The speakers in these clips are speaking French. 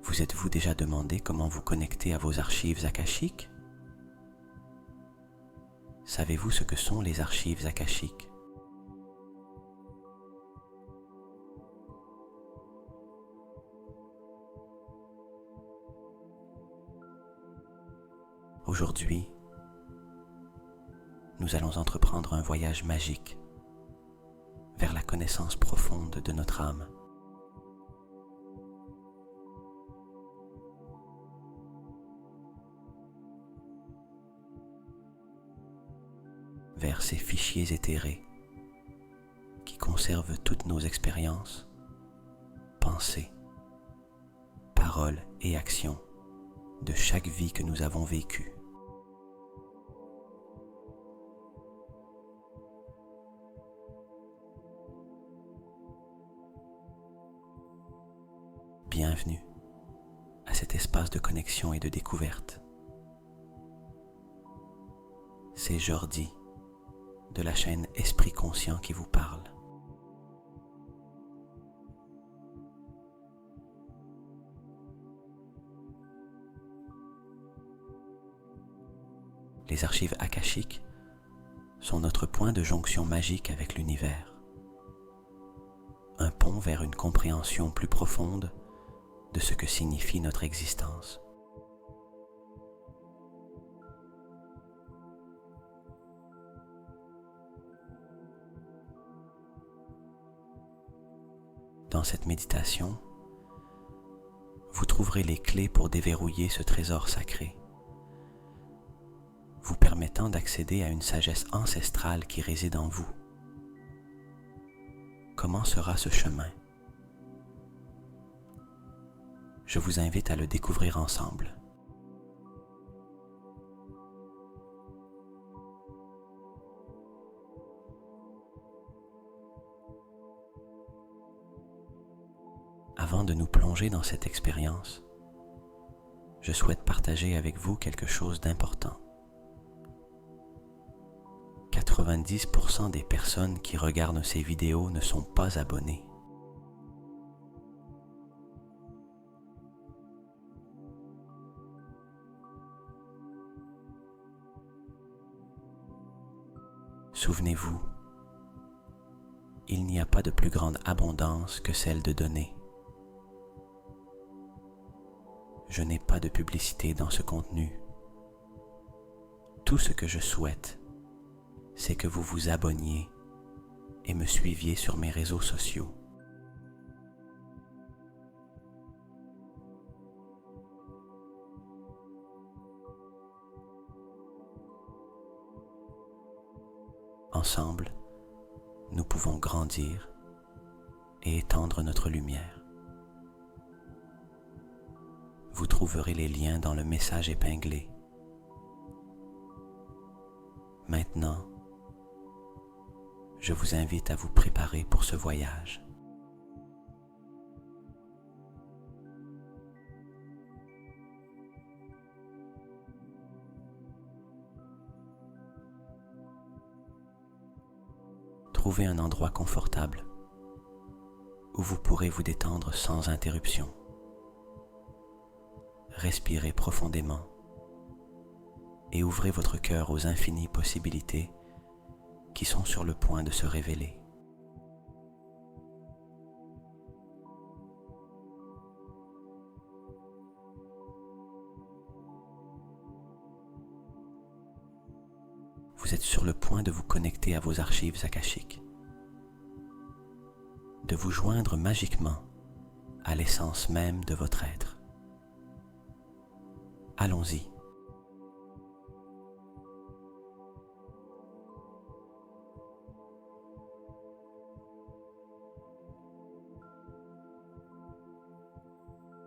Vous êtes-vous déjà demandé comment vous connecter à vos archives akashiques? Savez-vous ce que sont les archives akashiques? Aujourd'hui, nous allons entreprendre un voyage magique vers la connaissance profonde de notre âme. Vers ces fichiers éthérés qui conservent toutes nos expériences, pensées, paroles et actions de chaque vie que nous avons vécue. Bienvenue à cet espace de connexion et de découverte. C'est Jordi de la chaîne Esprit Conscient qui vous parle. Les archives akashiques sont notre point de jonction magique avec l'univers, un pont vers une compréhension plus profonde de ce que signifie notre existence. Dans cette méditation, vous trouverez les clés pour déverrouiller ce trésor sacré, vous permettant d'accéder à une sagesse ancestrale qui réside en vous. Comment sera ce chemin? Je vous invite à le découvrir ensemble. Avant de nous plonger dans cette expérience, je souhaite partager avec vous quelque chose d'important. 90% des personnes qui regardent ces vidéos ne sont pas abonnées. Souvenez-vous, il n'y a pas de plus grande abondance que celle de donner. Je n'ai pas de publicité dans ce contenu. Tout ce que je souhaite, c'est que vous vous abonniez et me suiviez sur mes réseaux sociaux. Ensemble, nous pouvons grandir et étendre notre lumière. Vous trouverez les liens dans le message épinglé. Maintenant, je vous invite à vous préparer pour ce voyage. Trouvez un endroit confortable où vous pourrez vous détendre sans interruption. Respirez profondément et ouvrez votre cœur aux infinies possibilités qui sont sur le point de se révéler. Vous êtes sur le point de vous connecter à vos archives akashiques, de vous joindre magiquement à l'essence même de votre être. Allons-y.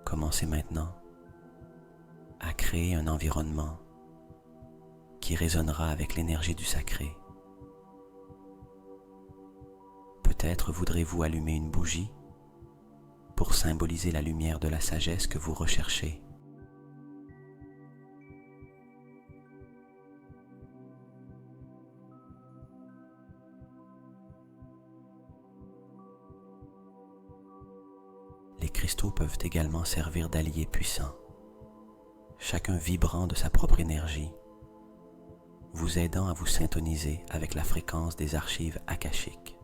Commencez maintenant à créer un environnement qui résonnera avec l'énergie du sacré. Peut-être voudrez-vous allumer une bougie pour symboliser la lumière de la sagesse que vous recherchez. Les cristaux peuvent également servir d'alliés puissants, chacun vibrant de sa propre énergie, vous aidant à vous syntoniser avec la fréquence des archives akashiques.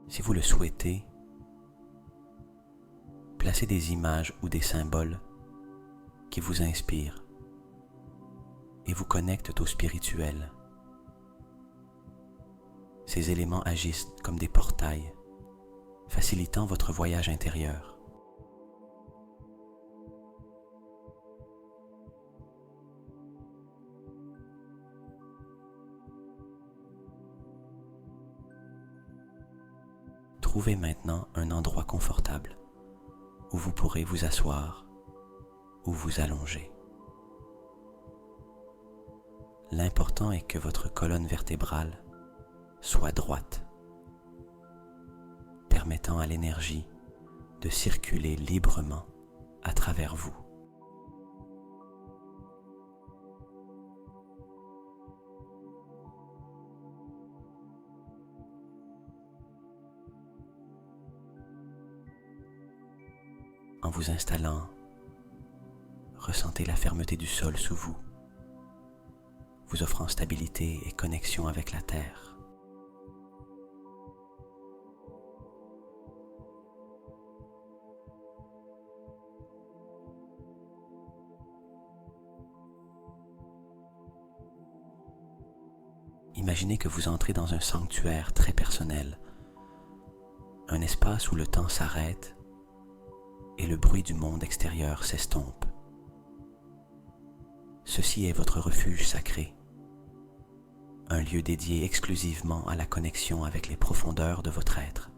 Si vous le souhaitez, placez des images ou des symboles qui vous inspirent et vous connectent au spirituel. Ces éléments agissent comme des portails, facilitant votre voyage intérieur. Trouvez maintenant un endroit confortable où vous pourrez vous asseoir ou vous allonger. L'important est que votre colonne vertébrale soit droite, permettant à l'énergie de circuler librement à travers vous. En vous installant, ressentez la fermeté du sol sous vous, vous offrant stabilité et connexion avec la terre. Imaginez que vous entrez dans un sanctuaire très personnel, un espace où le temps s'arrête et le bruit du monde extérieur s'estompe. Ceci est votre refuge sacré, un lieu dédié exclusivement à la connexion avec les profondeurs de votre être.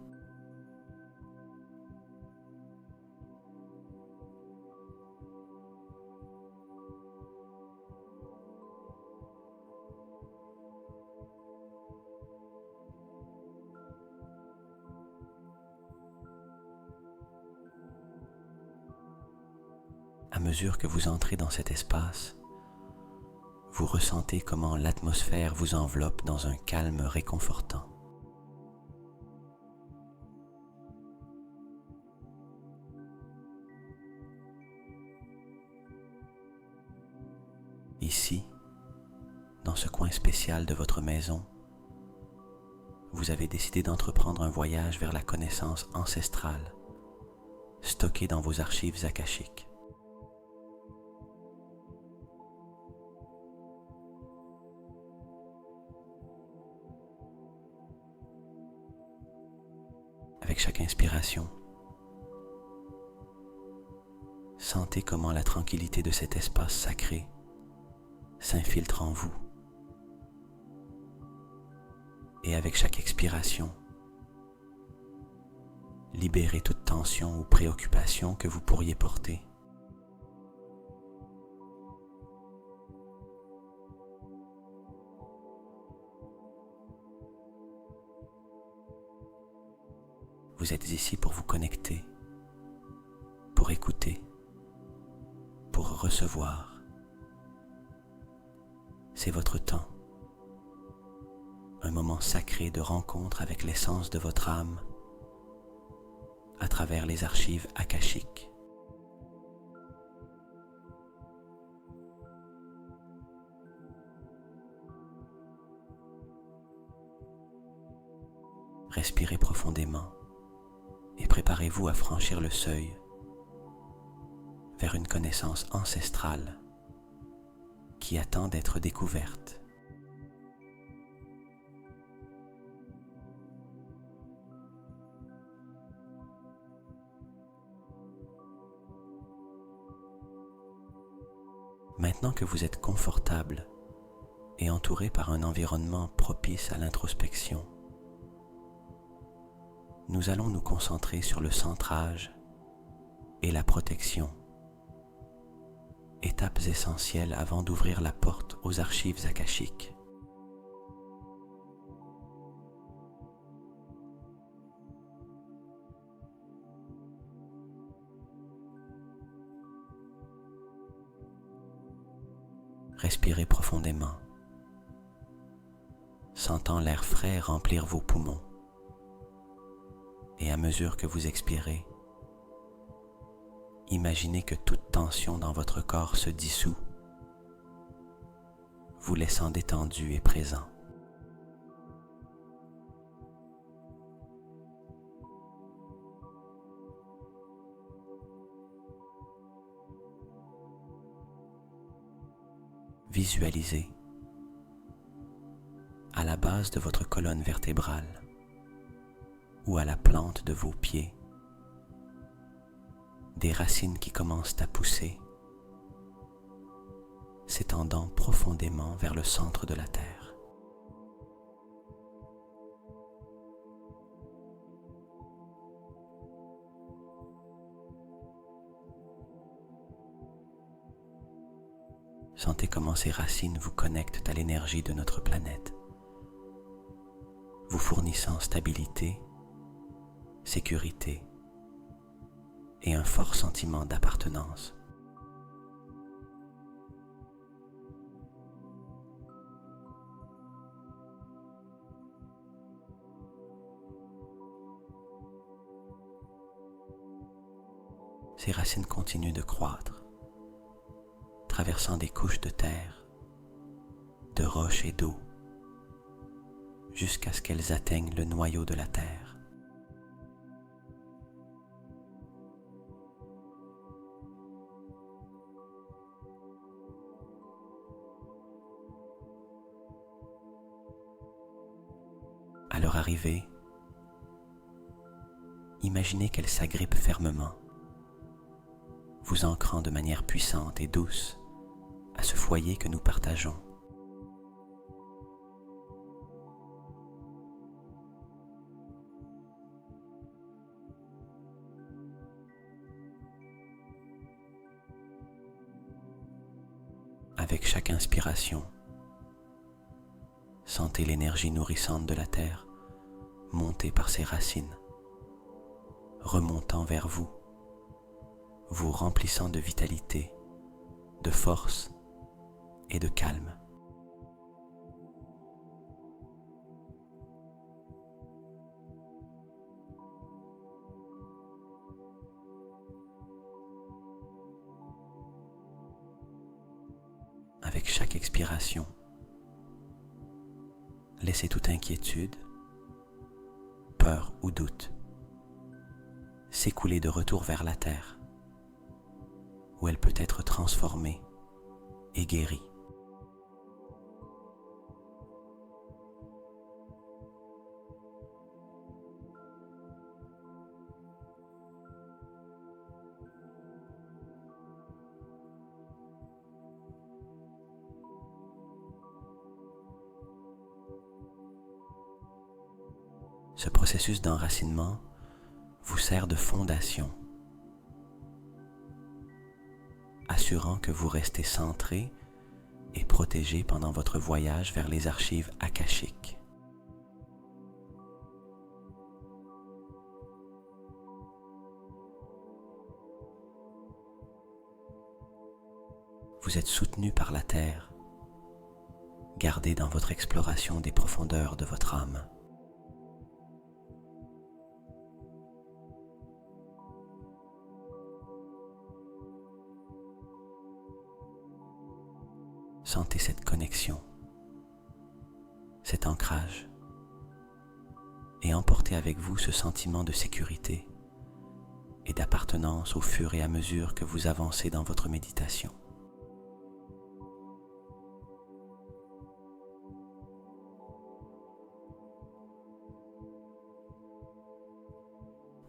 À mesure que vous entrez dans cet espace, vous ressentez comment l'atmosphère vous enveloppe dans un calme réconfortant. Ici, dans ce coin spécial de votre maison, vous avez décidé d'entreprendre un voyage vers la connaissance ancestrale, stockée dans vos archives akashiques. Avec chaque inspiration, sentez comment la tranquillité de cet espace sacré s'infiltre en vous. Et avec chaque expiration, libérez toute tension ou préoccupation que vous pourriez porter. Vous êtes ici pour vous connecter, pour écouter, pour recevoir. C'est votre temps, un moment sacré de rencontre avec l'essence de votre âme à travers les archives akashiques. Respirez profondément et préparez-vous à franchir le seuil vers une connaissance ancestrale qui attend d'être découverte. Maintenant que vous êtes confortable et entouré par un environnement propice à l'introspection, nous allons nous concentrer sur le centrage et la protection, étapes essentielles avant d'ouvrir la porte aux archives akashiques. Respirez profondément, sentant l'air frais remplir vos poumons. Et à mesure que vous expirez, imaginez que toute tension dans votre corps se dissout, vous laissant détendu et présent. Visualisez, à la base de votre colonne vertébrale ou à la plante de vos pieds, des racines qui commencent à pousser, s'étendant profondément vers le centre de la terre. Sentez comment ces racines vous connectent à l'énergie de notre planète, vous fournissant stabilité, sécurité et un fort sentiment d'appartenance. Ces racines continuent de croître, traversant des couches de terre, de roches et d'eau, jusqu'à ce qu'elles atteignent le noyau de la terre. À leur arrivée, imaginez qu'elles s'agrippent fermement, vous ancrant de manière puissante et douce à ce foyer que nous partageons. Avec chaque inspiration, sentez l'énergie nourrissante de la terre monter par ses racines, remontant vers vous, vous remplissant de vitalité, de force et de calme. Avec chaque expiration, laissez toute inquiétude, peur ou doute s'écouler de retour vers la terre, où elle peut être transformée et guérie. Ce processus d'enracinement vous sert de fondation, assurant que vous restez centré et protégé pendant votre voyage vers les archives akashiques. Vous êtes soutenu par la terre, gardé dans votre exploration des profondeurs de votre âme. Sentez cette connexion, cet ancrage, et emportez avec vous ce sentiment de sécurité et d'appartenance au fur et à mesure que vous avancez dans votre méditation.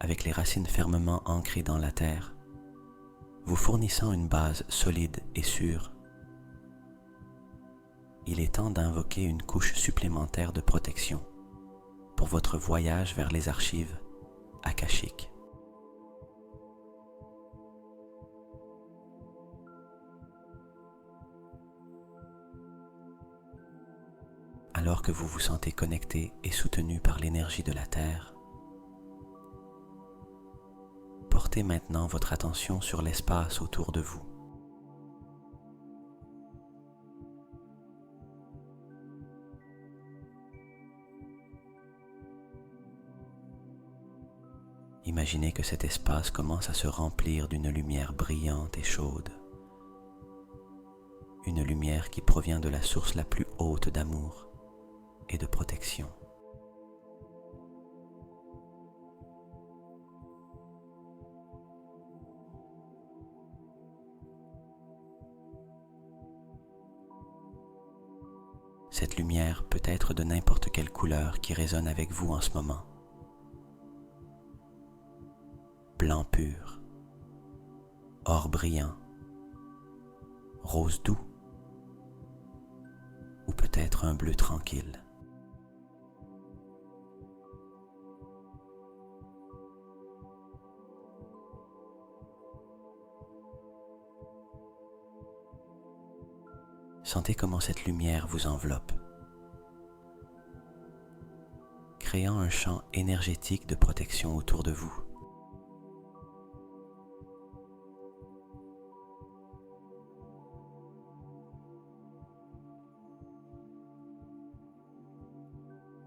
Avec les racines fermement ancrées dans la terre, vous fournissant une base solide et sûre, il est temps d'invoquer une couche supplémentaire de protection pour votre voyage vers les archives akashiques. Alors que vous vous sentez connecté et soutenu par l'énergie de la Terre, portez maintenant votre attention sur l'espace autour de vous. Imaginez que cet espace commence à se remplir d'une lumière brillante et chaude, une lumière qui provient de la source la plus haute d'amour et de protection. Cette lumière peut être de n'importe quelle couleur qui résonne avec vous en ce moment. Blanc pur, or brillant, rose doux, ou peut-être un bleu tranquille. Sentez comment cette lumière vous enveloppe, créant un champ énergétique de protection autour de vous.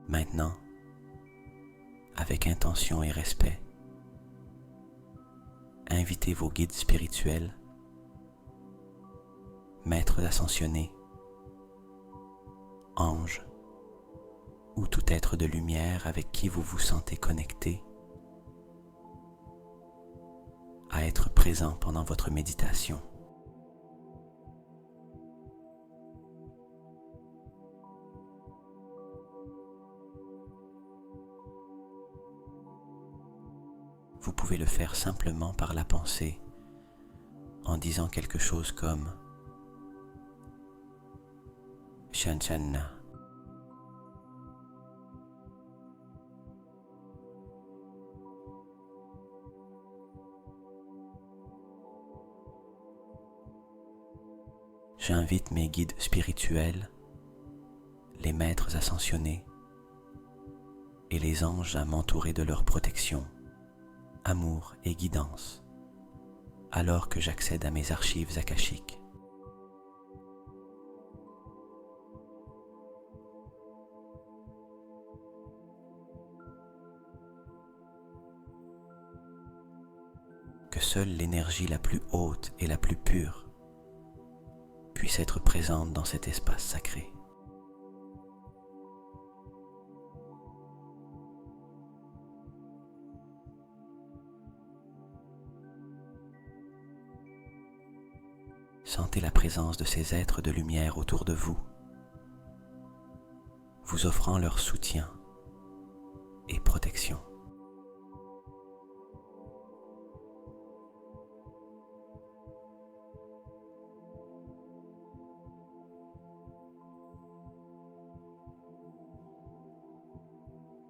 Maintenant, avec intention et respect, invitez vos guides spirituels, maîtres ascensionnés, anges ou tout être de lumière avec qui vous vous sentez connecté à être présent pendant votre méditation. Vous pouvez le faire simplement par la pensée, en disant quelque chose comme Shanchanna. J'invite mes guides spirituels, les maîtres ascensionnés et les anges à m'entourer de leur protection, amour et guidance, alors que j'accède à mes archives akashiques. Que seule l'énergie la plus haute et la plus pure puisse être présente dans cet espace sacré. Sentez la présence de ces êtres de lumière autour de vous, vous offrant leur soutien et protection.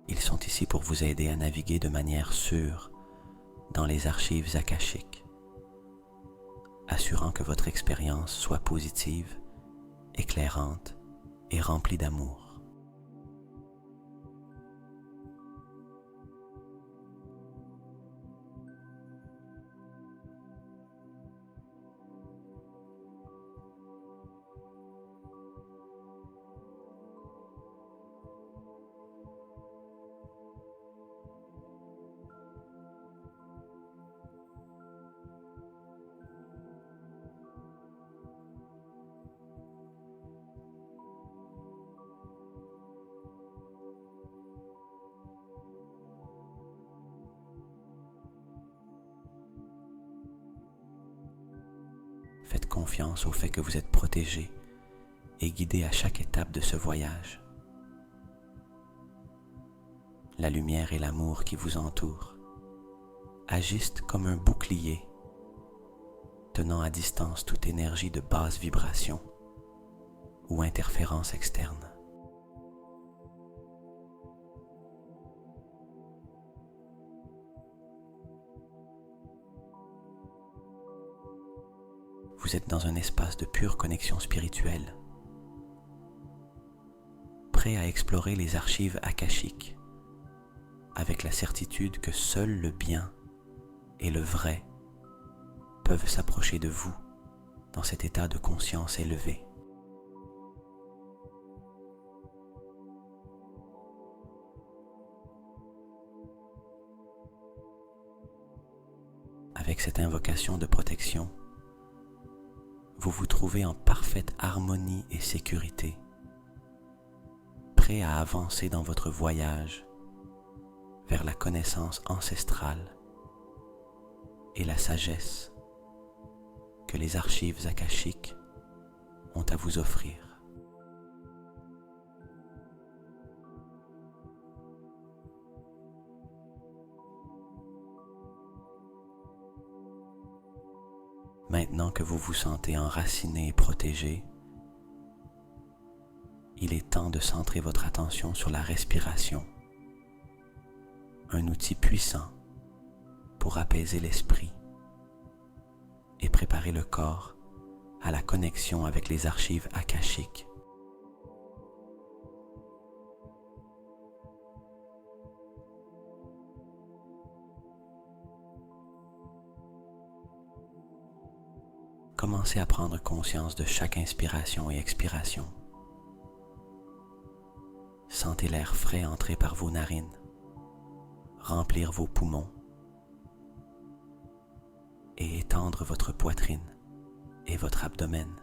Ils sont ici pour vous aider à naviguer de manière sûre dans les archives akashiques, assurant que votre expérience soit positive, éclairante et remplie d'amour. Faites confiance au fait que vous êtes protégé et guidé à chaque étape de ce voyage. La lumière et l'amour qui vous entourent agissent comme un bouclier, tenant à distance toute énergie de basse vibration ou interférence externe. Vous êtes dans un espace de pure connexion spirituelle, prêt à explorer les archives akashiques, avec la certitude que seul le bien et le vrai peuvent s'approcher de vous dans cet état de conscience élevé. cette invocation de protection, vous vous trouvez en parfaite harmonie et sécurité, prêt à avancer dans votre voyage vers la connaissance ancestrale et la sagesse que les archives akashiques ont à vous offrir. Maintenant que vous vous sentez enraciné et protégé, il est temps de centrer votre attention sur la respiration, un outil puissant pour apaiser l'esprit et préparer le corps à la connexion avec les archives akashiques. Commencez à prendre conscience de chaque inspiration et expiration. Sentez l'air frais entrer par vos narines, remplir vos poumons et étendre votre poitrine et votre abdomen.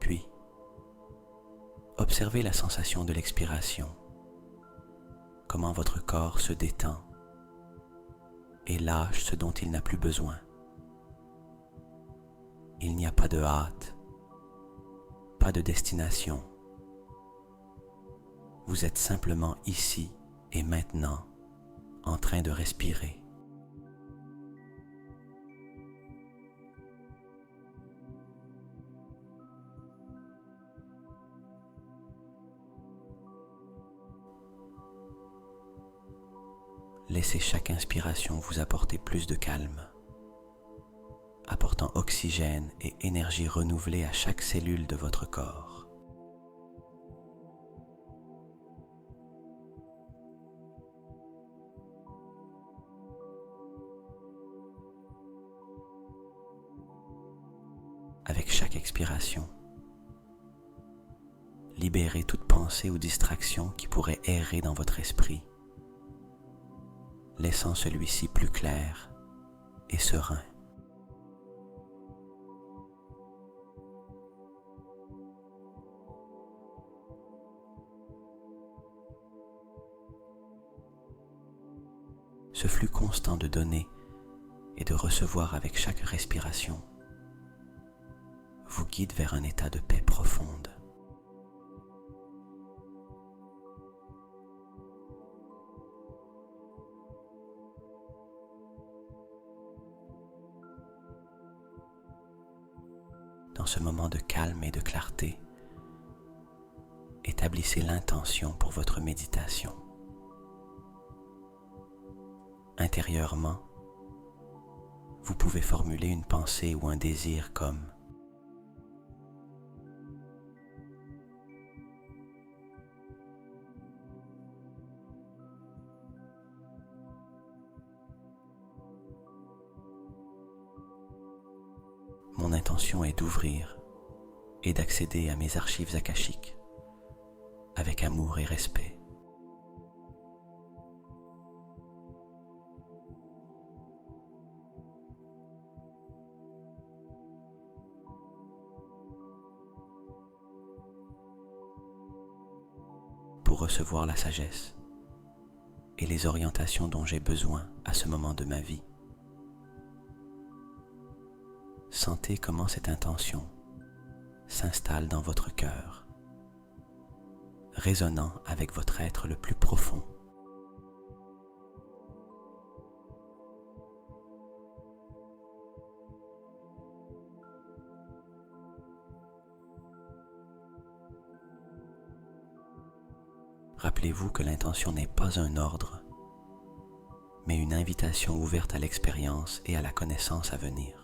Puis, observez la sensation de l'expiration, comment votre corps se détend et lâche ce dont il n'a plus besoin. Il n'y a pas de hâte, pas de destination. Vous êtes simplement ici et maintenant en train de respirer. Laissez chaque inspiration vous apporter plus de calme, apportant oxygène et énergie renouvelée à chaque cellule de votre corps. Avec chaque expiration, libérez toute pensée ou distraction qui pourrait errer dans votre esprit, laissant celui-ci plus clair et serein. Ce flux constant de donner et de recevoir avec chaque respiration vous guide vers un état de paix profonde. Dans ce moment de calme et de clarté, établissez l'intention pour votre méditation. Intérieurement, vous pouvez formuler une pensée ou un désir comme « Mon intention est d'ouvrir et d'accéder à mes archives akashiques avec amour et respect. » Pour recevoir la sagesse et les orientations dont j'ai besoin à ce moment de ma vie. Sentez comment cette intention s'installe dans votre cœur, résonnant avec votre être le plus profond. Rappelez-vous que l'intention n'est pas un ordre, mais une invitation ouverte à l'expérience et à la connaissance à venir.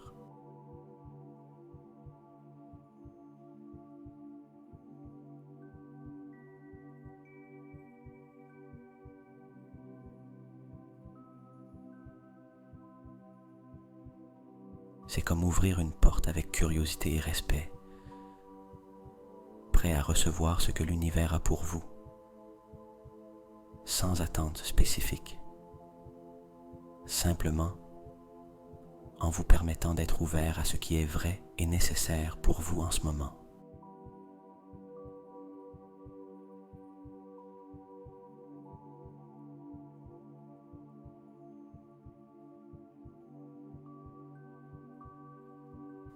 C'est comme ouvrir une porte avec curiosité et respect prêt à recevoir ce que l'univers a pour vous, sans attente spécifique, simplement en vous permettant d'être ouvert à ce qui est vrai et nécessaire pour vous en ce moment.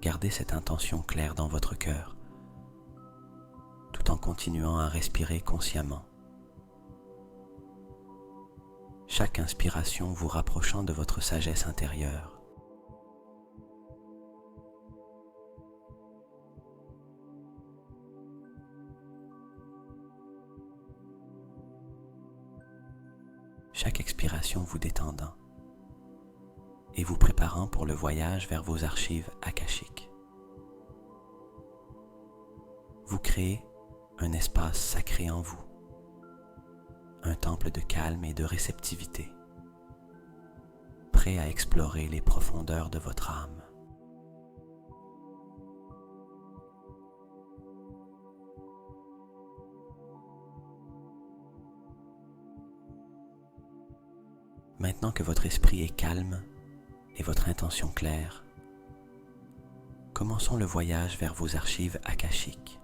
Gardez cette intention claire dans votre cœur, tout en continuant à respirer consciemment. Chaque inspiration vous rapprochant de votre sagesse intérieure. Chaque expiration vous détendant et vous préparant pour le voyage vers vos archives akashiques. Vous créez un espace sacré en vous, un temple de calme et de réceptivité, prêt à explorer les profondeurs de votre âme. Maintenant que votre esprit est calme et votre intention claire, commençons le voyage vers vos archives akashiques.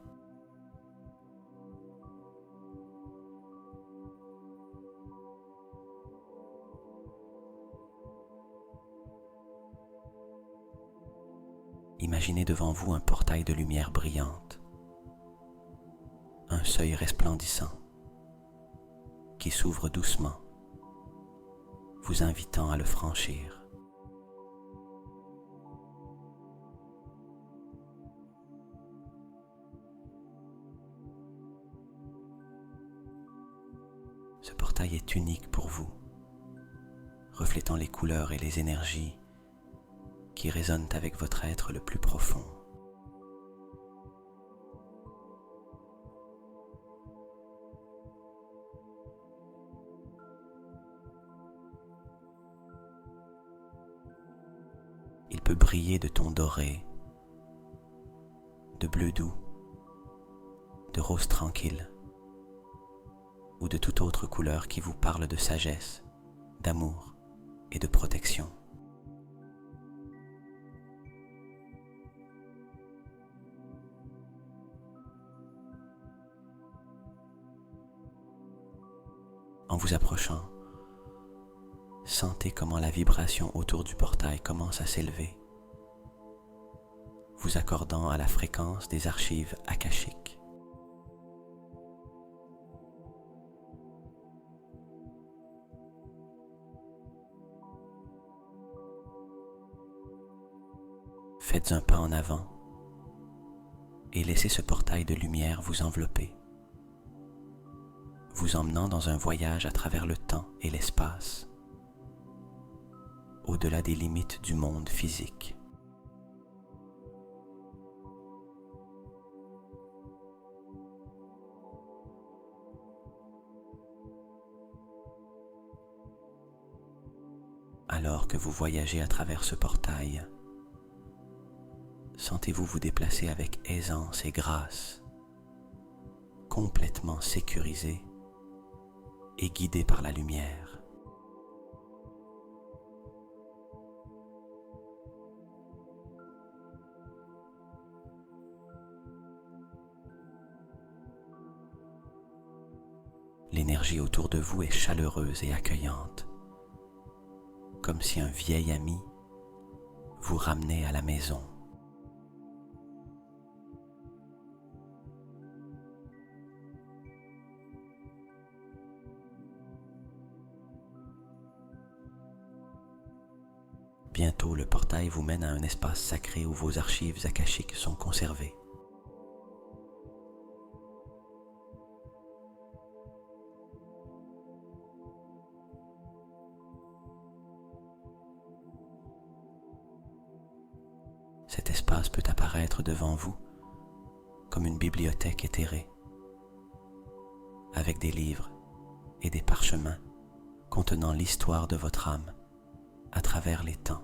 Imaginez devant vous un portail de lumière brillante, un seuil resplendissant qui s'ouvre doucement, vous invitant à le franchir. Ce portail est unique pour vous, reflétant les couleurs et les énergies qui résonnent avec votre être le plus profond. Il peut briller de tons dorés, de bleu doux, de rose tranquille, ou de toute autre couleur qui vous parle de sagesse, d'amour et de protection. En vous approchant, sentez comment la vibration autour du portail commence à s'élever, vous accordant à la fréquence des archives akashiques. Faites un pas en avant et laissez ce portail de lumière vous envelopper, vous emmenant dans un voyage à travers le temps et l'espace, au-delà des limites du monde physique. Alors que vous voyagez à travers ce portail, sentez-vous vous déplacer avec aisance et grâce, complètement sécurisé et guidé par la lumière. L'énergie autour de vous est chaleureuse et accueillante, comme si un vieil ami vous ramenait à la maison. Bientôt, le portail vous mène à un espace sacré où vos archives akashiques sont conservées. Cet espace peut apparaître devant vous comme une bibliothèque éthérée, avec des livres et des parchemins contenant l'histoire de votre âme à travers les temps.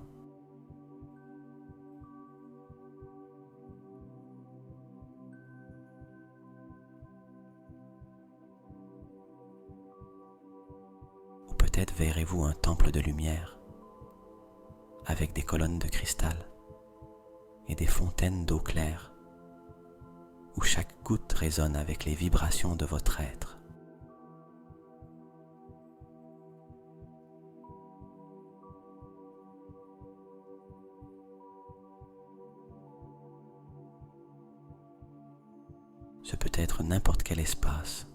peut-être verrez-vous un temple de lumière avec des colonnes de cristal et des fontaines d'eau claire où chaque goutte résonne avec les vibrations de votre être. Ce peut être n'importe quel espace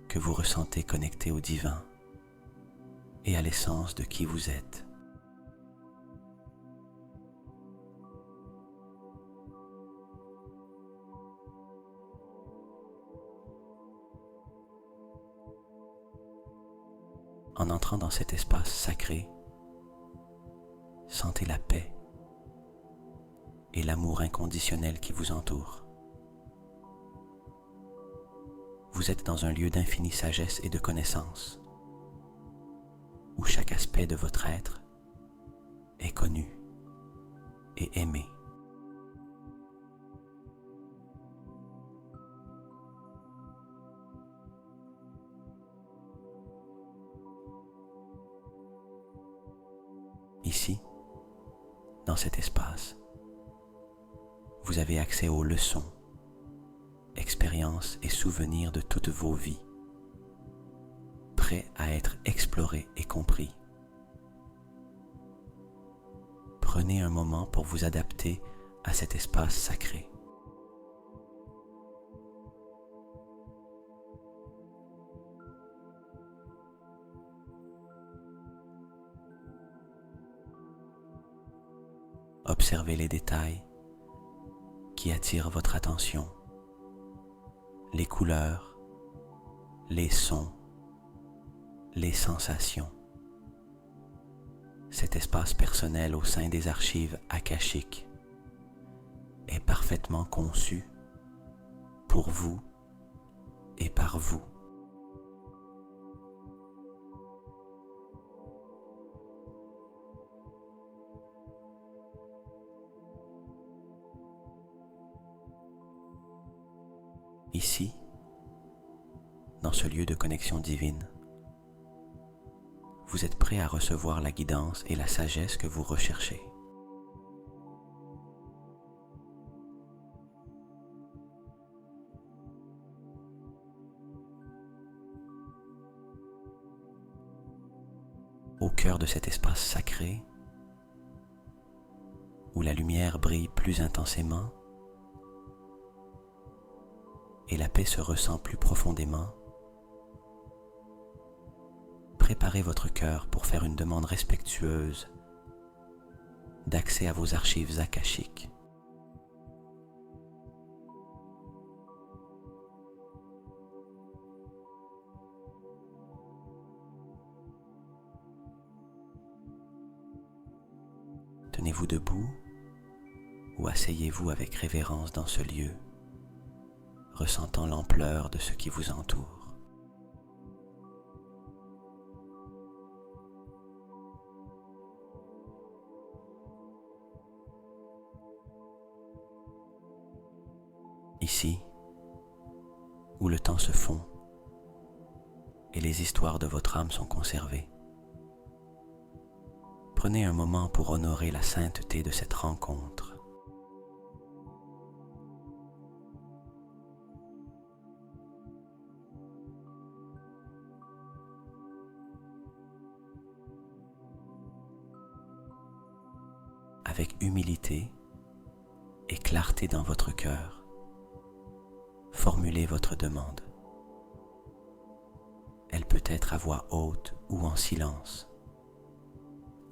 que vous ressentez connecté au divin et à l'essence de qui vous êtes. En entrant dans cet espace sacré, sentez la paix et l'amour inconditionnel qui vous entoure. Vous êtes dans un lieu d'infinie sagesse et de connaissance, où chaque aspect de votre être est connu et aimé. Ici, dans cet espace, vous avez accès aux leçons, expériences et souvenirs de toutes vos vies, prêts à être explorés et compris. Prenez un moment pour vous adapter à cet espace sacré. Observez les détails qui attirent votre attention, les couleurs, les sons, les sensations. Cet espace personnel au sein des archives akashiques est parfaitement conçu pour vous et par vous. Ici, dans ce lieu de connexion divine, vous êtes prêt à recevoir la guidance et la sagesse que vous recherchez. Au cœur de cet espace sacré, où la lumière brille plus intensément et la paix se ressent plus profondément, préparez votre cœur pour faire une demande respectueuse d'accès à vos archives akashiques. Tenez-vous debout ou asseyez-vous avec révérence dans ce lieu, ressentant l'ampleur de ce qui vous entoure. Ici, où le temps se fond et les histoires de votre âme sont conservées, prenez un moment pour honorer la sainteté de cette rencontre. Avec humilité et clarté dans votre cœur, formulez votre demande. Elle peut être à voix haute ou en silence,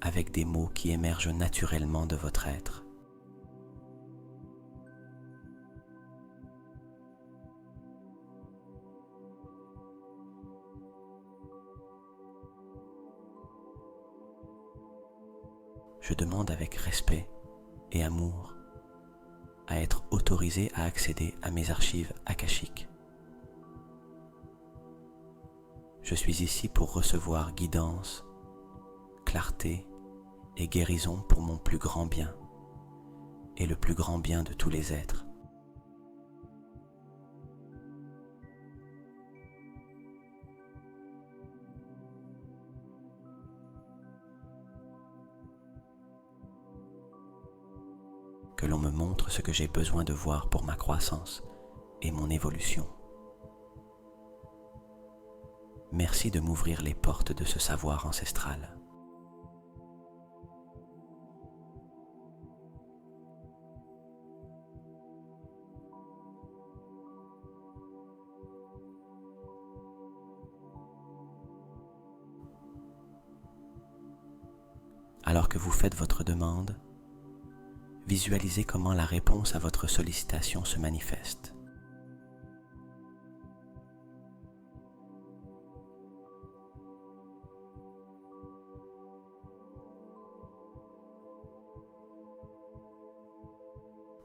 avec des mots qui émergent naturellement de votre être. Je demande avec respect et amour à être autorisé à accéder à mes archives akashiques. Je suis ici pour recevoir guidance, clarté et guérison pour mon plus grand bien et le plus grand bien de tous les êtres. que l'on me montre ce que j'ai besoin de voir pour ma croissance et mon évolution. Merci de m'ouvrir les portes de ce savoir ancestral. Alors que vous faites votre demande, visualisez comment la réponse à votre sollicitation se manifeste.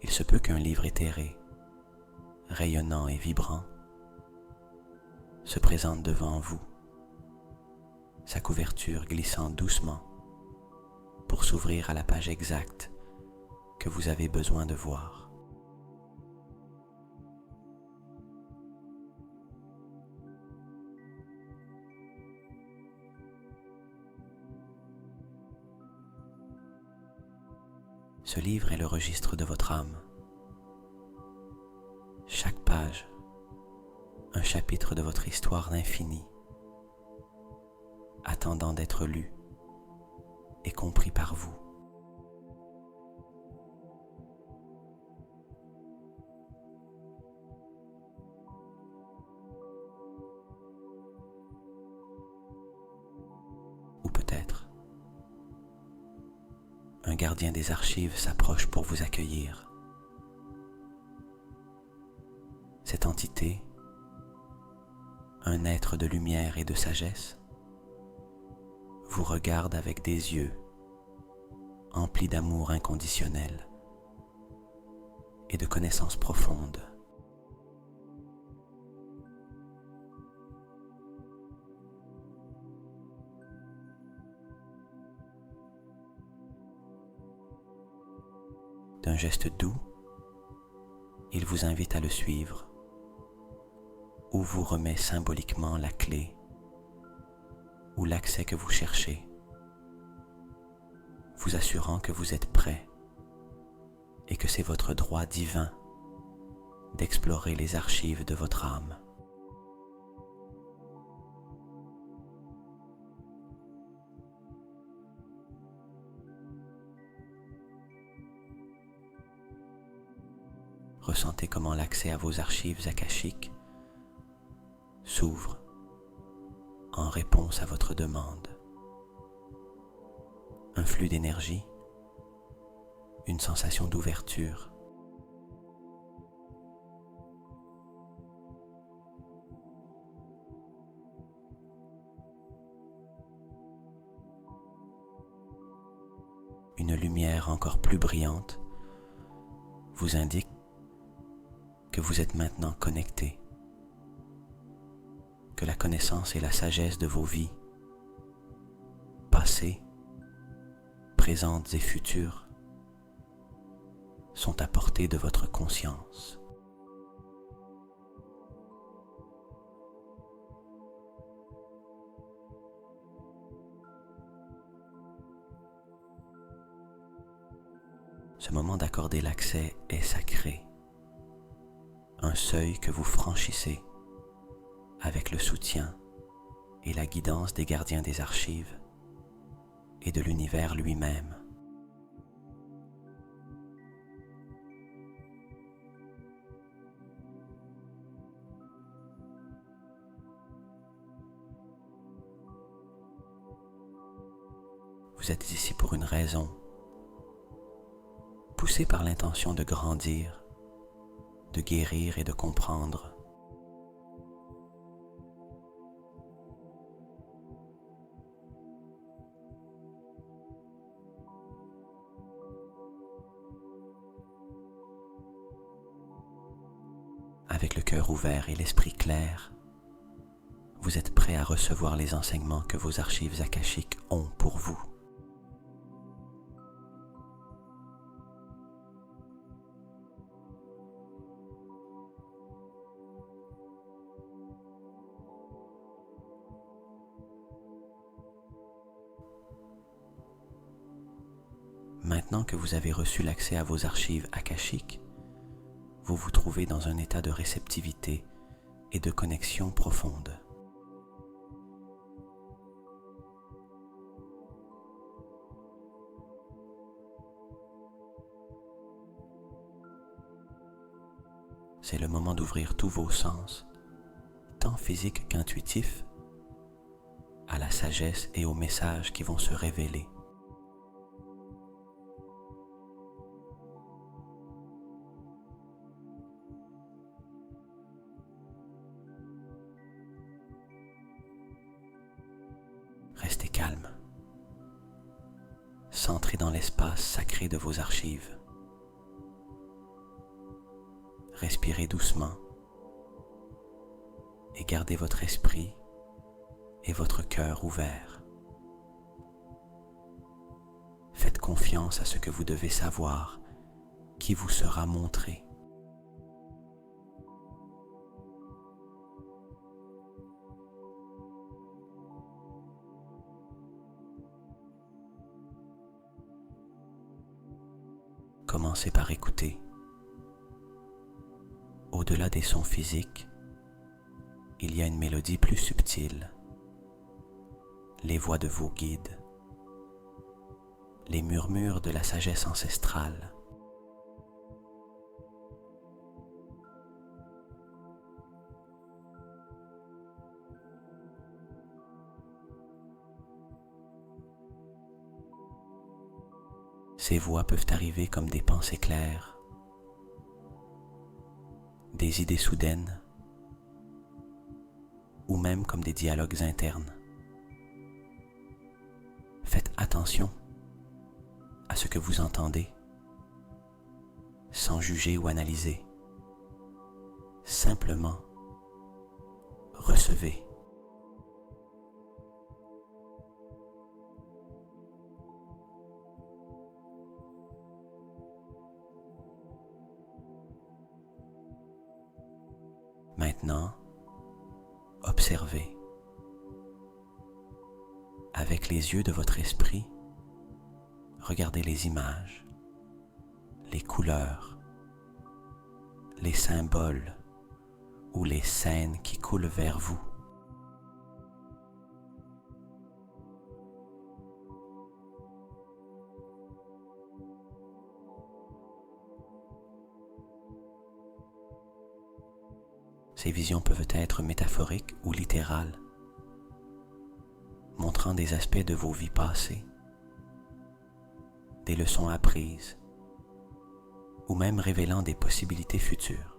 Il se peut qu'un livre éthéré, rayonnant et vibrant, se présente devant vous, sa couverture glissant doucement pour s'ouvrir à la page exacte que vous avez besoin de voir. Ce livre est le registre de votre âme. Chaque page, un chapitre de votre histoire d'infini, attendant d'être lu et compris par vous. Ou peut-être, un gardien des archives s'approche pour vous accueillir. Cette entité, un être de lumière et de sagesse, vous regarde avec des yeux emplis d'amour inconditionnel et de connaissances profondes. D'un geste doux, il vous invite à le suivre ou vous remet symboliquement la clé ou l'accès que vous cherchez, vous assurant que vous êtes prêt et que c'est votre droit divin d'explorer les archives de votre âme. Ressentez comment l'accès à vos archives akashiques s'ouvre en réponse à votre demande. Un flux d'énergie, une sensation d'ouverture. Une lumière encore plus brillante vous indique que vous êtes maintenant connecté, que la connaissance et la sagesse de vos vies, passées, présentes et futures, sont à portée de votre conscience. Ce moment d'accorder l'accès est sacré, un seuil que vous franchissez avec le soutien et la guidance des gardiens des archives et de l'univers lui-même. Vous êtes ici pour une raison, poussé par l'intention de grandir, de guérir et de comprendre. Avec le cœur ouvert et l'esprit clair, vous êtes prêt à recevoir les enseignements que vos archives akashiques ont pour vous. Maintenant que vous avez reçu l'accès à vos archives akashiques, vous vous trouvez dans un état de réceptivité et de connexion profonde. C'est le moment d'ouvrir tous vos sens, tant physiques qu'intuitifs, à la sagesse et aux messages qui vont se révéler. Restez calme, centré dans l'espace sacré de vos archives. Respirez doucement et gardez votre esprit et votre cœur ouverts. Faites confiance à ce que vous devez savoir, qui vous sera montré. Commencez par écouter. Au-delà des sons physiques, il y a une mélodie plus subtile, les voix de vos guides, les murmures de la sagesse ancestrale. Ces voix peuvent arriver comme des pensées claires, des idées soudaines, ou même comme des dialogues internes. Faites attention à ce que vous entendez, sans juger ou analyser. Simplement, recevez. Maintenant, observez. Avec les yeux de votre esprit, regardez les images, les couleurs, les symboles ou les scènes qui coulent vers vous. Ces visions peuvent être métaphoriques ou littérales, montrant des aspects de vos vies passées, des leçons apprises, ou même révélant des possibilités futures.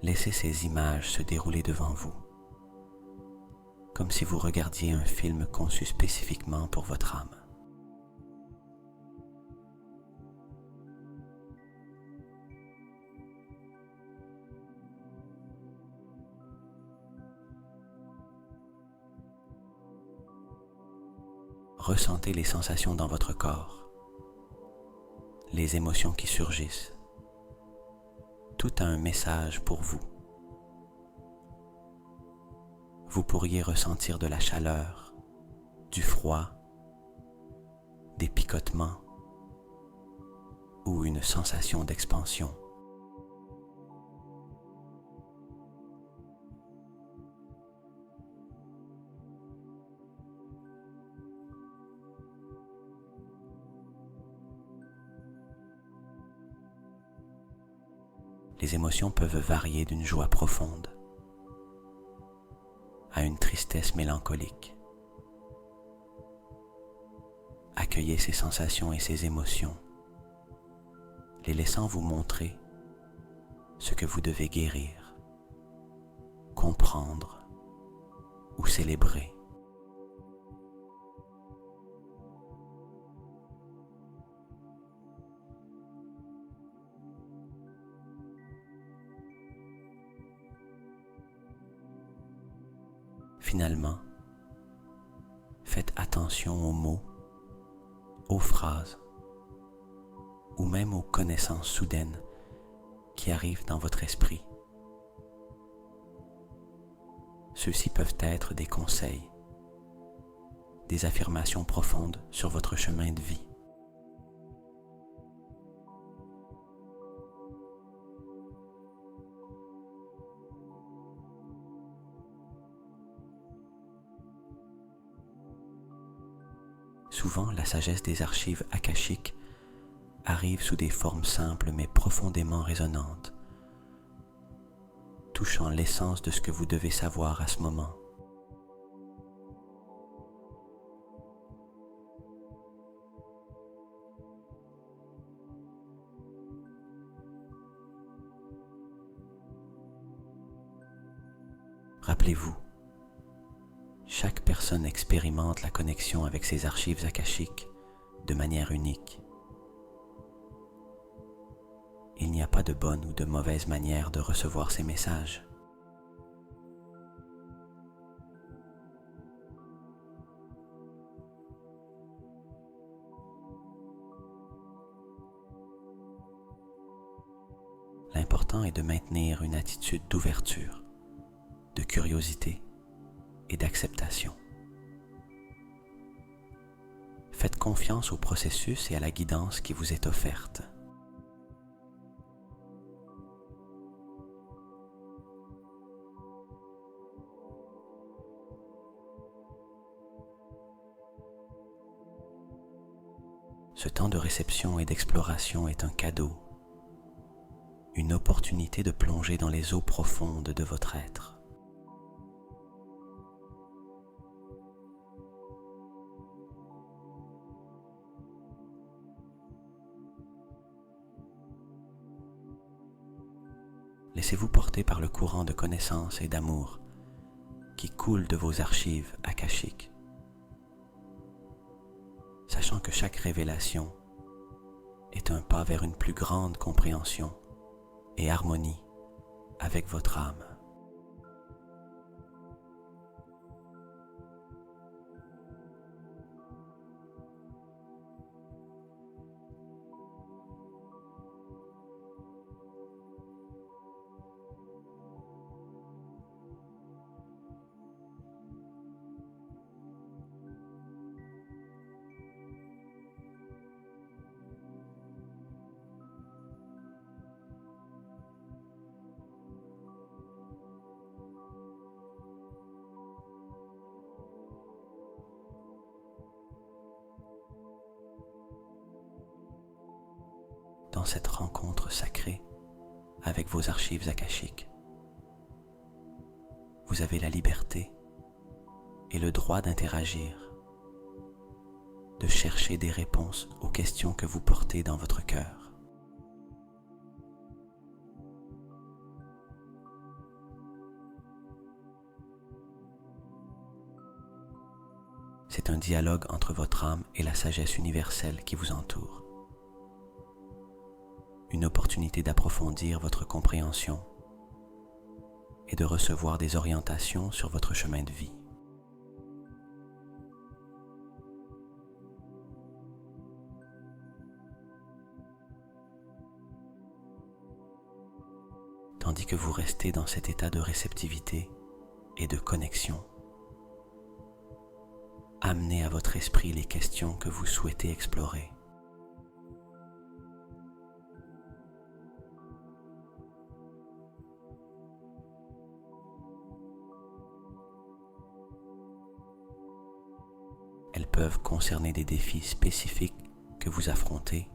Laissez ces images se dérouler devant vous, comme si vous regardiez un film conçu spécifiquement pour votre âme. Ressentez les sensations dans votre corps, les émotions qui surgissent. Tout a un message pour vous. Vous pourriez ressentir de la chaleur, du froid, des picotements ou une sensation d'expansion. Les émotions peuvent varier d'une joie profonde à une tristesse mélancolique. Accueillez ces sensations et ces émotions, les laissant vous montrer ce que vous devez guérir, comprendre ou célébrer. Finalement, faites attention aux mots, aux phrases ou même aux connaissances soudaines qui arrivent dans votre esprit. Ceux-ci peuvent être des conseils, des affirmations profondes sur votre chemin de vie. Souvent, la sagesse des archives akashiques arrive sous des formes simples mais profondément résonantes, touchant l'essence de ce que vous devez savoir à ce moment. Rappelez-vous, chaque personne expérimente la connexion avec ses archives akashiques de manière unique. Il n'y a pas de bonne ou de mauvaise manière de recevoir ces messages. L'important est de maintenir une attitude d'ouverture, de curiosité et d'acceptation. Faites confiance au processus et à la guidance qui vous est offerte. Ce temps de réception et d'exploration est un cadeau, une opportunité de plonger dans les eaux profondes de votre être. Laissez-vous porter par le courant de connaissance et d'amour qui coule de vos archives akashiques, sachant que chaque révélation est un pas vers une plus grande compréhension et harmonie avec votre âme. Dans cette rencontre sacrée avec vos archives akashiques, vous avez la liberté et le droit d'interagir, de chercher des réponses aux questions que vous portez dans votre cœur. C'est un dialogue entre votre âme et la sagesse universelle qui vous entoure. Une opportunité d'approfondir votre compréhension et de recevoir des orientations sur votre chemin de vie. Tandis que vous restez dans cet état de réceptivité et de connexion, amenez à votre esprit les questions que vous souhaitez explorer. Elles peuvent concerner des défis spécifiques que vous affrontez,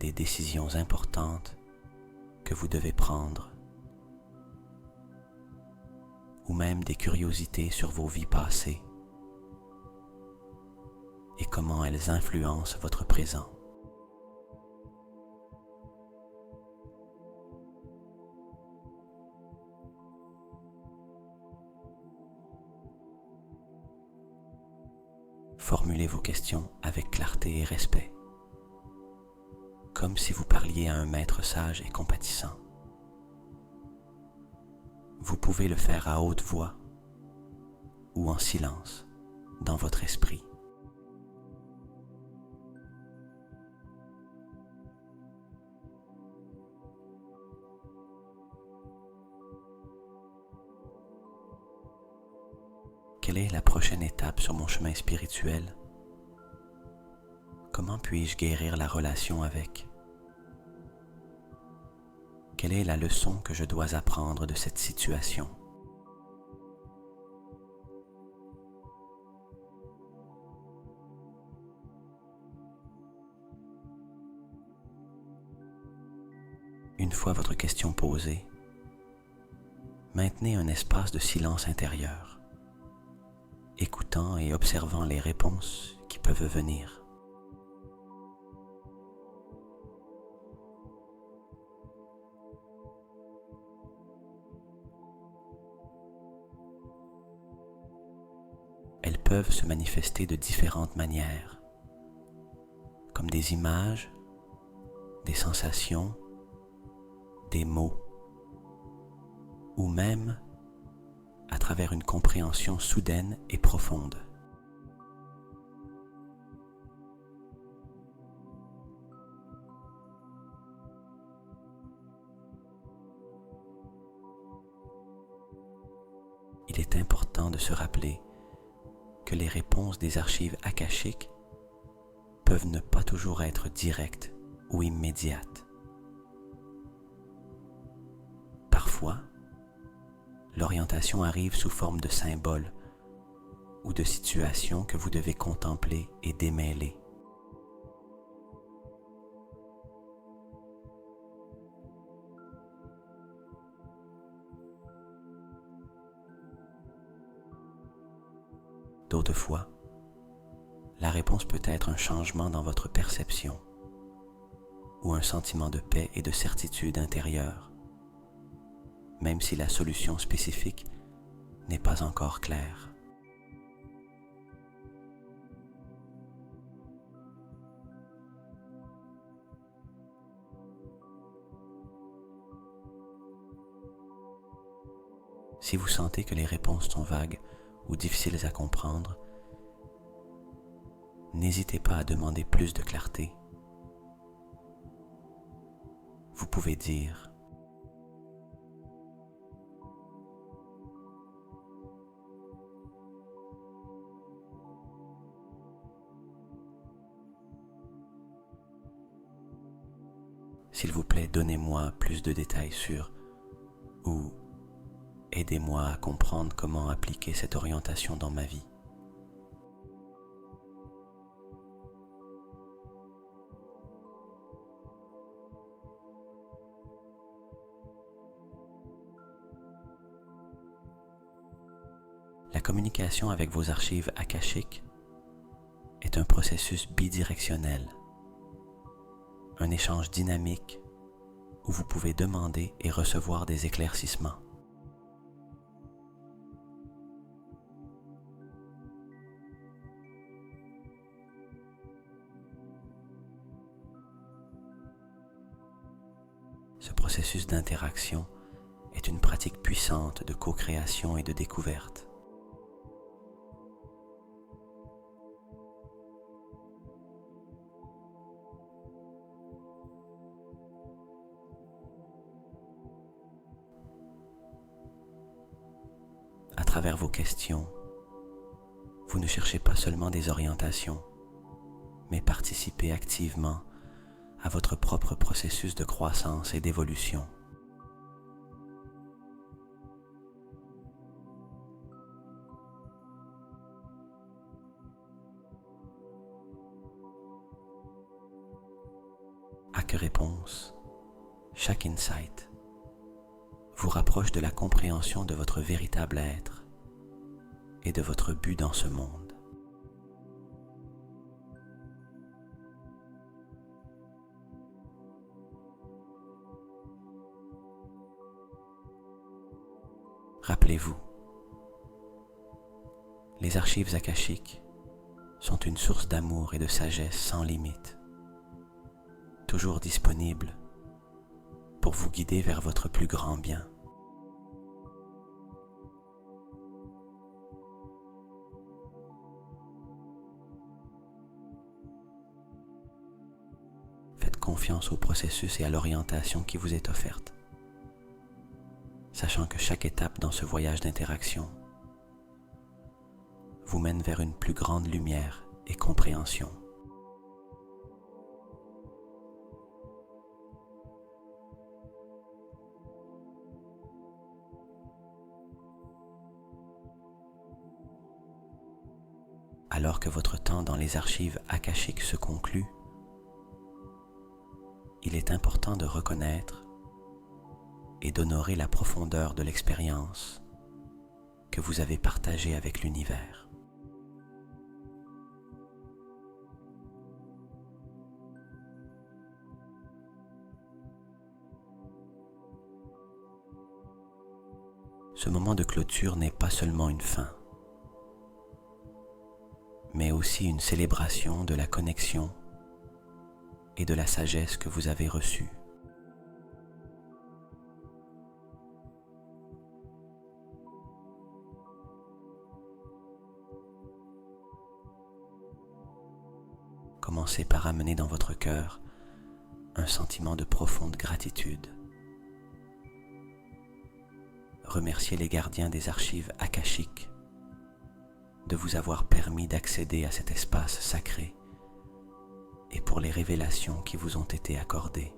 des décisions importantes que vous devez prendre, ou même des curiosités sur vos vies passées et comment elles influencent votre présent. Formulez vos questions avec clarté et respect, comme si vous parliez à un maître sage et compatissant. Vous pouvez le faire à haute voix ou en silence dans votre esprit. Quelle est la prochaine étape sur mon chemin spirituel? Comment puis-je guérir la relation avec? Quelle est la leçon que je dois apprendre de cette situation? Une fois votre question posée, maintenez un espace de silence intérieur, écoutant et observant les réponses qui peuvent venir. Elles peuvent se manifester de différentes manières, comme des images, des sensations, des mots, ou même à travers une compréhension soudaine et profonde. Il est important de se rappeler que les réponses des archives akashiques peuvent ne pas toujours être directes ou immédiates. Parfois, l'orientation arrive sous forme de symboles ou de situations que vous devez contempler et démêler. D'autres fois, la réponse peut être un changement dans votre perception ou un sentiment de paix et de certitude intérieure, même si la solution spécifique n'est pas encore claire. Si vous sentez que les réponses sont vagues ou difficiles à comprendre, n'hésitez pas à demander plus de clarté. Vous pouvez dire: s'il vous plaît, donnez-moi plus de détails sur, ou aidez-moi à comprendre comment appliquer cette orientation dans ma vie. La communication avec vos archives akashiques est un processus bidirectionnel, un échange dynamique où vous pouvez demander et recevoir des éclaircissements. Ce processus d'interaction est une pratique puissante de co-création et de découverte. À travers vos questions, vous ne cherchez pas seulement des orientations, mais participez activement à votre propre processus de croissance et d'évolution. Chaque réponse, chaque insight vous rapproche de la compréhension de votre véritable être et de votre but dans ce monde. Rappelez-vous, les archives akashiques sont une source d'amour et de sagesse sans limite, toujours disponibles pour vous guider vers votre plus grand bien. Faites confiance au processus et à l'orientation qui vous est offerte, sachant que chaque étape dans ce voyage d'interaction vous mène vers une plus grande lumière et compréhension. Alors que votre temps dans les archives akashiques se conclut, il est important de reconnaître et d'honorer la profondeur de l'expérience que vous avez partagée avec l'univers. Ce moment de clôture n'est pas seulement une fin, mais aussi une célébration de la connexion et de la sagesse que vous avez reçue. Commencez par amener dans votre cœur un sentiment de profonde gratitude. Remerciez les gardiens des archives akashiques de vous avoir permis d'accéder à cet espace sacré et pour les révélations qui vous ont été accordées.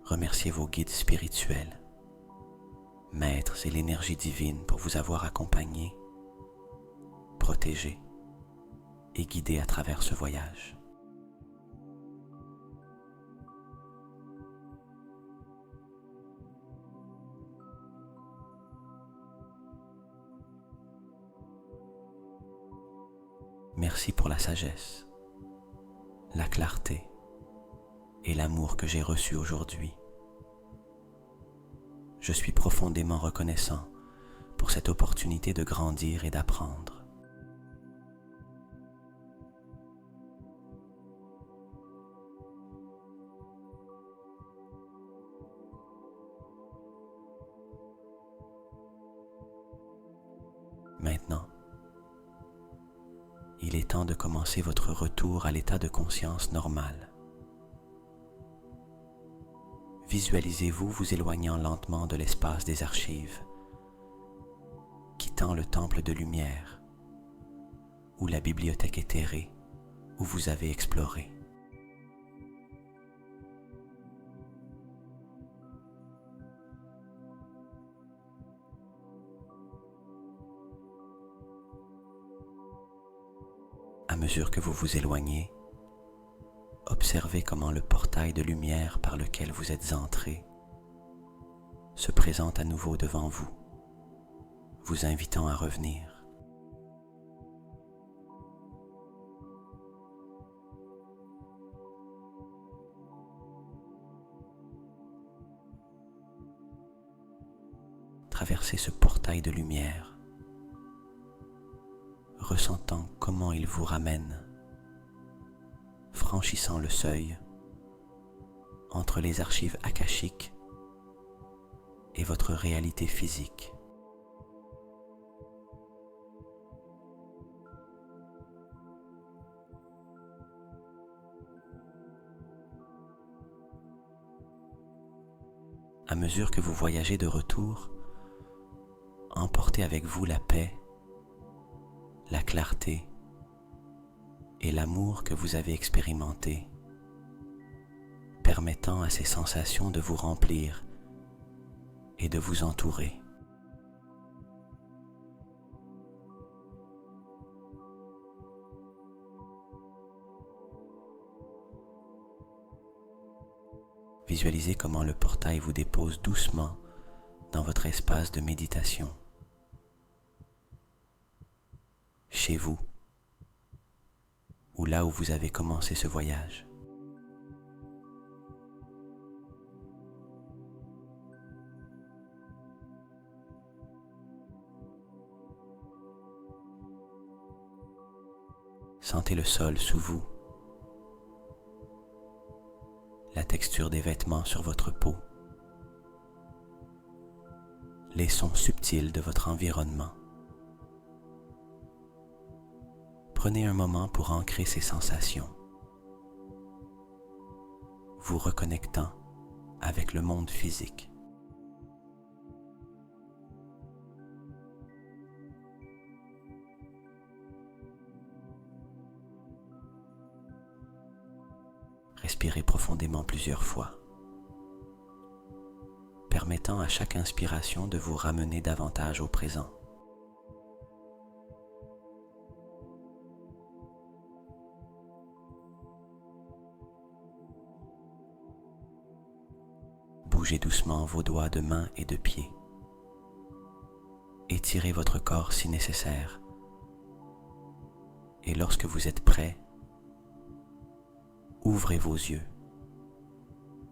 Remerciez vos guides spirituels, maîtres et l'énergie divine pour vous avoir accompagné, protégé et guidé à travers ce voyage. Merci pour la sagesse, la clarté et l'amour que j'ai reçu aujourd'hui. Je suis profondément reconnaissant pour cette opportunité de grandir et d'apprendre. Maintenant, il est temps de commencer votre retour à l'état de conscience normal. Visualisez-vous vous éloignant lentement de l'espace des archives, quittant le temple de lumière ou la bibliothèque éthérée où vous avez exploré. À mesure que vous vous éloignez, observez comment le portail de lumière par lequel vous êtes entré se présente à nouveau devant vous, vous invitant à revenir. Traversez ce portail de lumière, ressentant comment il vous ramène, franchissant le seuil entre les archives akashiques et votre réalité physique. À mesure que vous voyagez de retour, emportez avec vous la paix, la clarté et l'amour que vous avez expérimenté, permettant à ces sensations de vous remplir et de vous entourer. Visualisez comment le portail vous dépose doucement dans votre espace de méditation, chez vous, ou là où vous avez commencé ce voyage. Sentez le sol sous vous, la texture des vêtements sur votre peau, les sons subtils de votre environnement. Prenez un moment pour ancrer ces sensations vous reconnectant avec le monde physique. Respirez profondément plusieurs fois, permettant à chaque inspiration de vous ramener davantage au présent. Bougez doucement vos doigts de main et de pied. Étirez votre corps si nécessaire. Et lorsque vous êtes prêt, ouvrez vos yeux,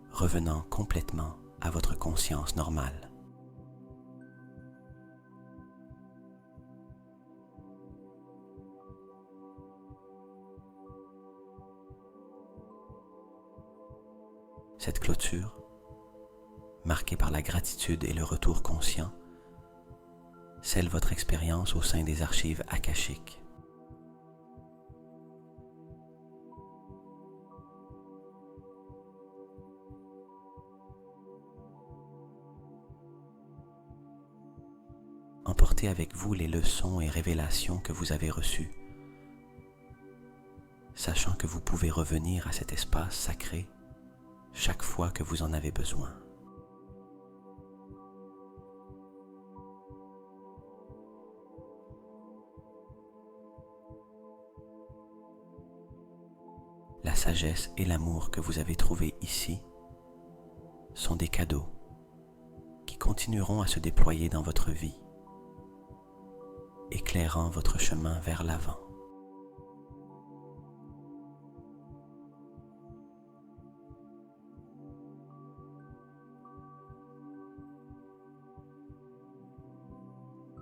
revenant complètement à votre conscience normale. Cette clôture, marquée par la gratitude et le retour conscient, scelle votre expérience au sein des archives akashiques. Emportez avec vous les leçons et révélations que vous avez reçues, sachant que vous pouvez revenir à cet espace sacré chaque fois que vous en avez besoin. La sagesse et l'amour que vous avez trouvés ici sont des cadeaux qui continueront à se déployer dans votre vie, éclairant votre chemin vers l'avant.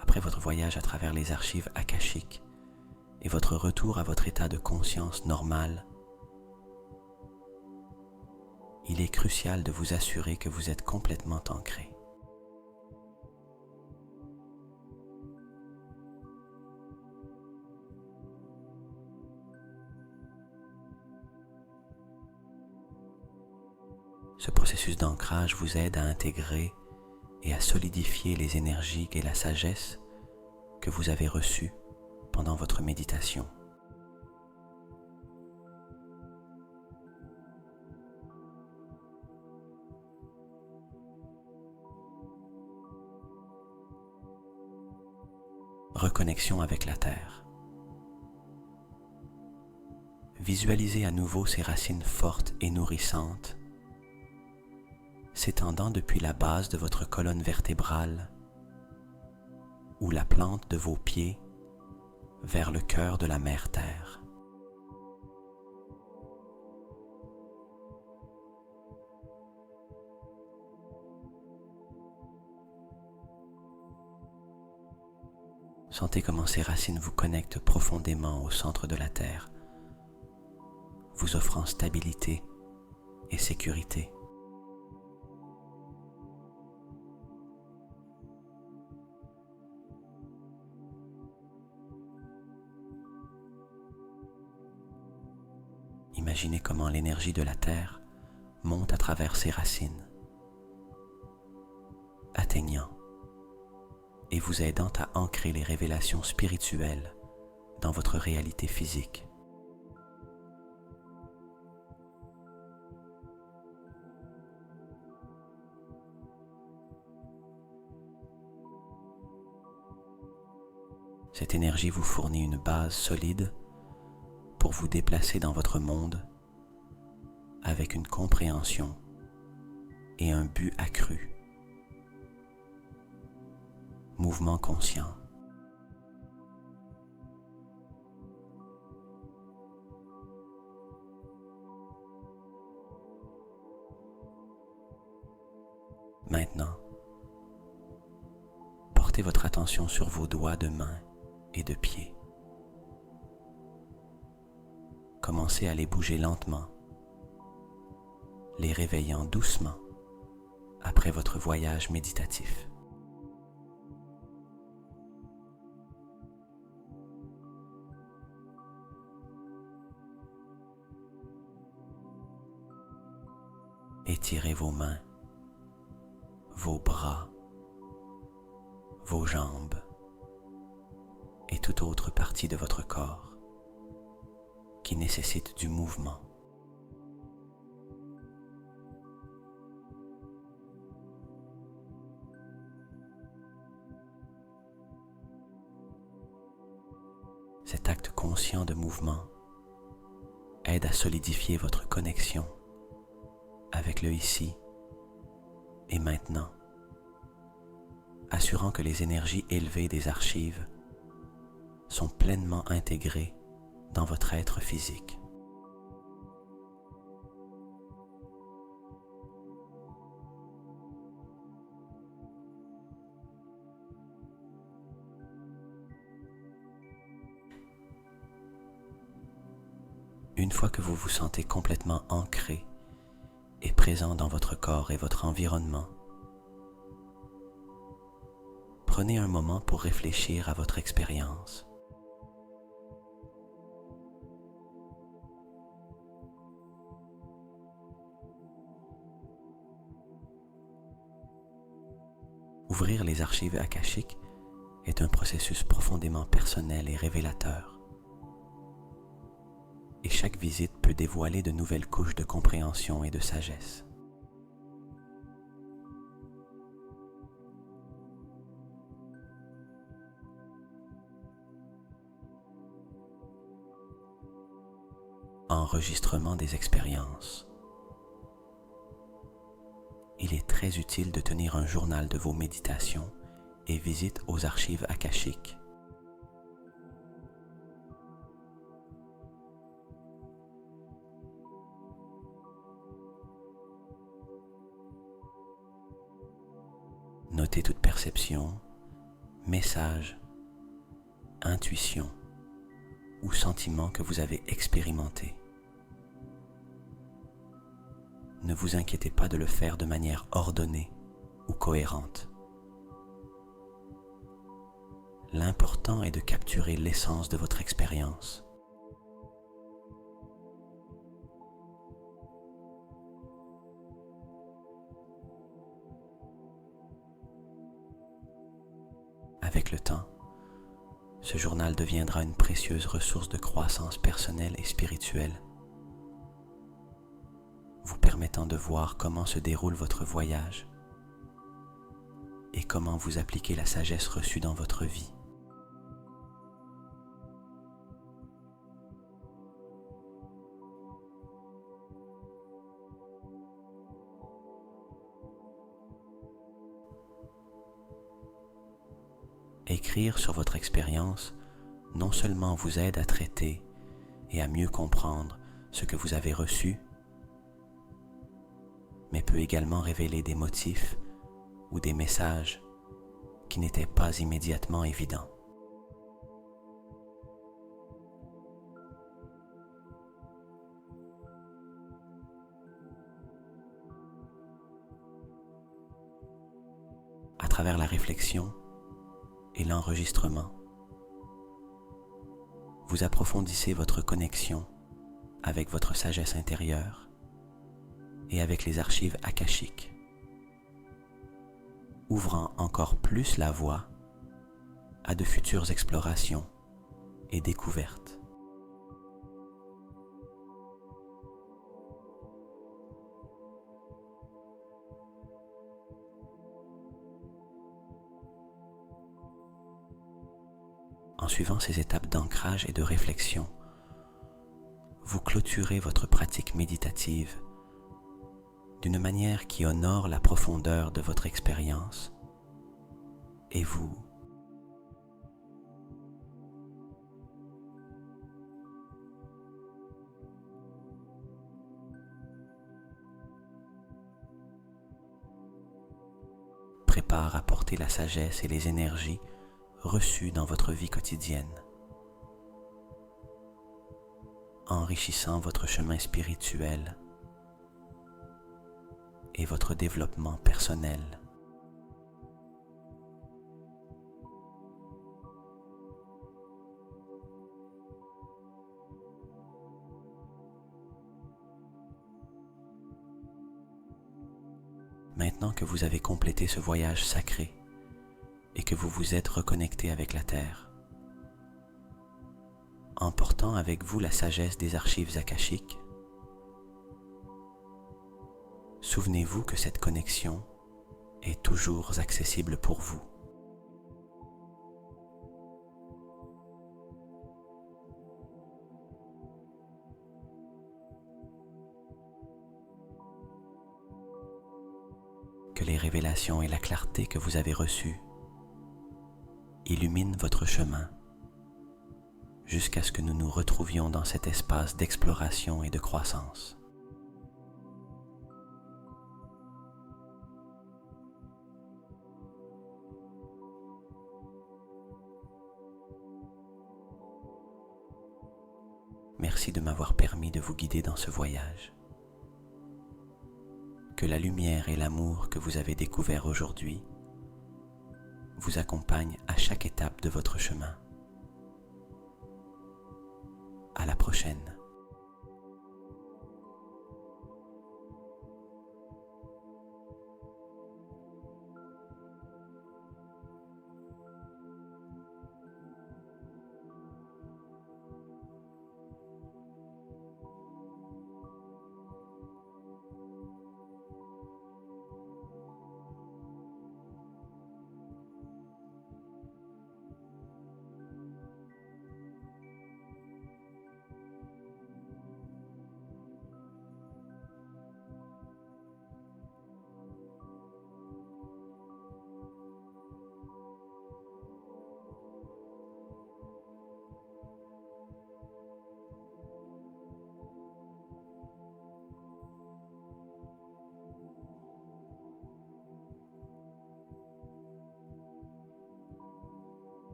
Après votre voyage à travers les archives akashiques et votre retour à votre état de conscience normal, il est crucial de vous assurer que vous êtes complètement ancré. Ce processus d'ancrage vous aide à intégrer et à solidifier les énergies et la sagesse que vous avez reçues pendant votre méditation. Reconnexion avec la Terre. Visualisez à nouveau ces racines fortes et nourrissantes, s'étendant depuis la base de votre colonne vertébrale ou la plante de vos pieds vers le cœur de la Mère Terre. Sentez comment ces racines vous connectent profondément au centre de la Terre, vous offrant stabilité et sécurité. Imaginez comment l'énergie de la Terre monte à travers ses racines, atteignant et vous aidant à ancrer les révélations spirituelles dans votre réalité physique. Cette énergie vous fournit une base solide pour vous déplacer dans votre monde avec une compréhension et un but accru. Mouvement conscient. Maintenant, portez votre attention sur vos doigts de main et de pied. Commencez à les bouger lentement, les réveillant doucement après votre voyage méditatif. Étirez vos mains, vos bras, vos jambes et toute autre partie de votre corps qui nécessite du mouvement. Cet acte conscient de mouvement aide à solidifier votre connexion avec le ici et maintenant, assurant que les énergies élevées des archives sont pleinement intégrées dans votre être physique. Une fois que vous vous sentez complètement ancré et présent dans votre corps et votre environnement, prenez un moment pour réfléchir à votre expérience. Ouvrir les archives akashiques est un processus profondément personnel et révélateur. Et chaque visite peut dévoiler de nouvelles couches de compréhension et de sagesse. Enregistrement des expériences. Il est très utile de tenir un journal de vos méditations et visites aux archives akashiques. Notez toute perception, message, intuition ou sentiment que vous avez expérimenté. Ne vous inquiétez pas de le faire de manière ordonnée ou cohérente. L'important est de capturer l'essence de votre expérience. Avec le temps, ce journal deviendra une précieuse ressource de croissance personnelle et spirituelle, vous permettant de voir comment se déroule votre voyage et comment vous appliquez la sagesse reçue dans votre vie. Écrire sur votre expérience non seulement vous aide à traiter et à mieux comprendre ce que vous avez reçu, mais peut également révéler des motifs ou des messages qui n'étaient pas immédiatement évidents. À travers la réflexion et l'enregistrement, vous approfondissez votre connexion avec votre sagesse intérieure et avec les archives akashiques, ouvrant encore plus la voie à de futures explorations et découvertes. En suivant ces étapes d'ancrage et de réflexion, vous clôturez votre pratique méditative d'une manière qui honore la profondeur de votre expérience et vous prépare à porter la sagesse et les énergies reçues dans votre vie quotidienne, enrichissant votre chemin spirituel et votre développement personnel. Maintenant que vous avez complété ce voyage sacré et que vous vous êtes reconnecté avec la Terre, emportant avec vous la sagesse des archives akashiques, souvenez-vous que cette connexion est toujours accessible pour vous. Que les révélations et la clarté que vous avez reçues illuminent votre chemin jusqu'à ce que nous nous retrouvions dans cet espace d'exploration et de croissance. Merci de m'avoir permis de vous guider dans ce voyage. Que la lumière et l'amour que vous avez découverts aujourd'hui vous accompagnent à chaque étape de votre chemin. À la prochaine.